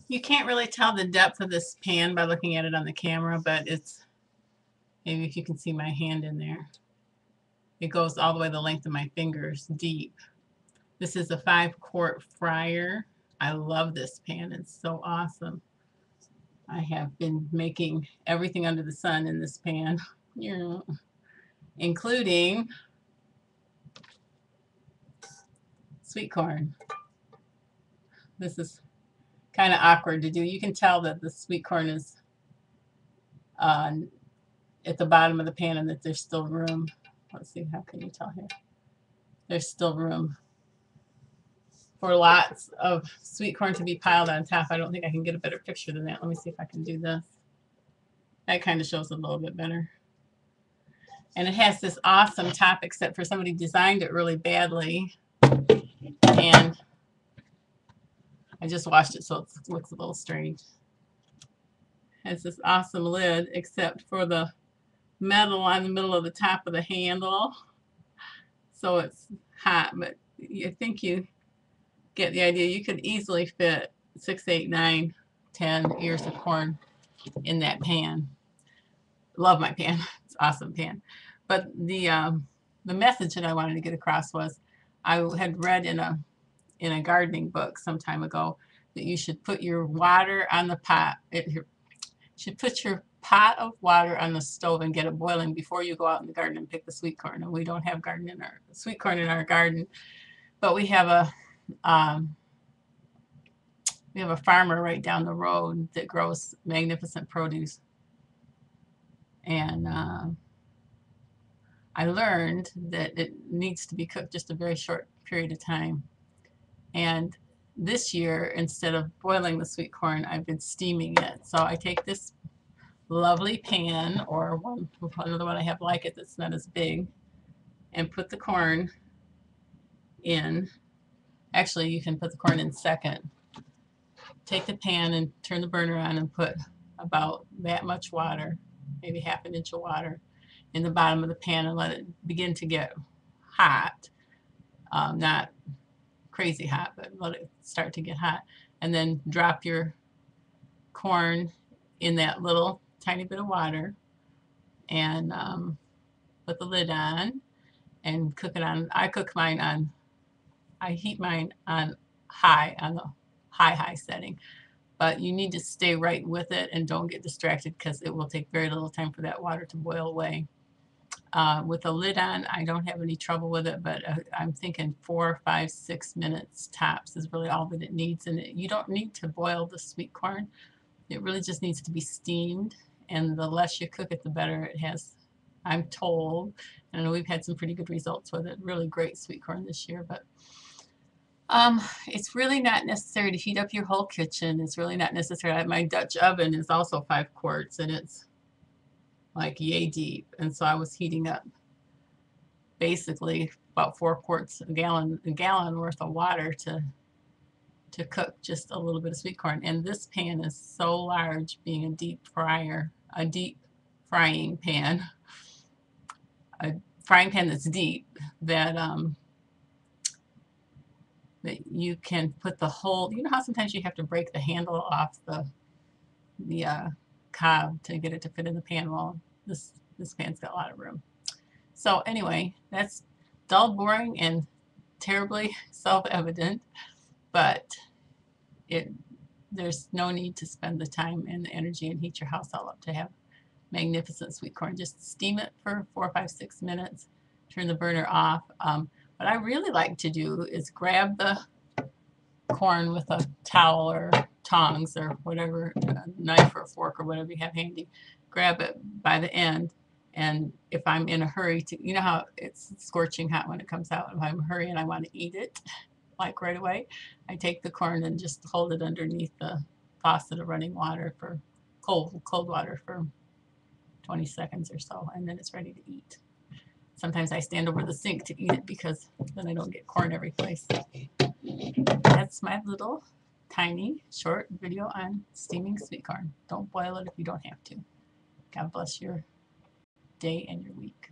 You can't really tell the depth of this pan by looking at it on the camera, but it's, maybe if you can see my hand in there, it goes all the way the length of my fingers deep. This is a 5-quart fryer. I love this pan. It's so awesome. I have been making everything under the sun in this pan, including sweet corn. This is kind of awkward to do. You can tell that the sweet corn is uh, at the bottom of the pan and that there's still room. Let's see, how can you tell here? There's still room for lots of sweet corn to be piled on top. I don't think I can get a better picture than that. Let me see if I can do this. That kind of shows a little bit better. And it has this awesome top, except for somebody designed it really badly. And I just washed it, so it looks a little strange. It has this awesome lid, except for the metal on the middle of the top of the handle. So it's hot, but I think you get the idea. You could easily fit 6, 8, 9, 10 ears of corn in that pan. Love my pan. It's an awesome pan. But the message that I wanted to get across was, I had read in a gardening book some time ago that you should put your water on the pot. You should put your pot of water on the stove and get it boiling before you go out in the garden and pick the sweet corn. And we don't have sweet corn in our garden, but we have a farmer right down the road that grows magnificent produce. And I learned that it needs to be cooked just a very short period of time. And this year, instead of boiling the sweet corn, I've been steaming it. So I take this lovely pan, or another one I have like it that's not as big, and put the corn in. Actually, you can put the corn in second. Take the pan and turn the burner on and put about that much water, maybe half an inch of water, in the bottom of the pan and let it begin to get hot. Not crazy hot, but let it start to get hot. And then drop your corn in that little tiny bit of water and put the lid on and cook it on. I heat mine on high, on the high setting. But you need to stay right with it and don't get distracted, because it will take very little time for that water to boil away. With the lid on, I don't have any trouble with it, but I'm thinking 4, 5, 6 minutes tops is really all that it needs. And you don't need to boil the sweet corn. It really just needs to be steamed, and the less you cook it, the better it has, I'm told. And I know we've had some pretty good results with it. Really great sweet corn this year, but it's really not necessary to heat up your whole kitchen. It's really not necessary. My Dutch oven is also 5 quarts, and it's like yay deep. And so I was heating up basically about 4 quarts, a gallon worth of water to cook just a little bit of sweet corn. And this pan is so large, being a deep frying pan, a frying pan that's deep, that that you can put the whole, you know how sometimes you have to break the handle off the cob to get it to fit in the pan? Well, this pan's got a lot of room. So anyway, that's dull, boring, and terribly self-evident, but there's no need to spend the time and the energy and heat your house all up to have magnificent sweet corn. Just steam it for 4, 5, 6 minutes, turn the burner off. What I really like to do is grab the corn with a towel or tongs or whatever, knife or fork or whatever you have handy. Grab it by the end, and if I'm in a hurry to, you know how it's scorching hot when it comes out, if I'm in a hurry and I want to eat it like right away, I take the corn and just hold it underneath the faucet of running water for cold water for 20 seconds or so, and then it's ready to eat. Sometimes I stand over the sink to eat it, because then I don't get corn every place. That's my little tiny short video on steaming sweet corn. Don't boil it if you don't have to. God bless your day and your week.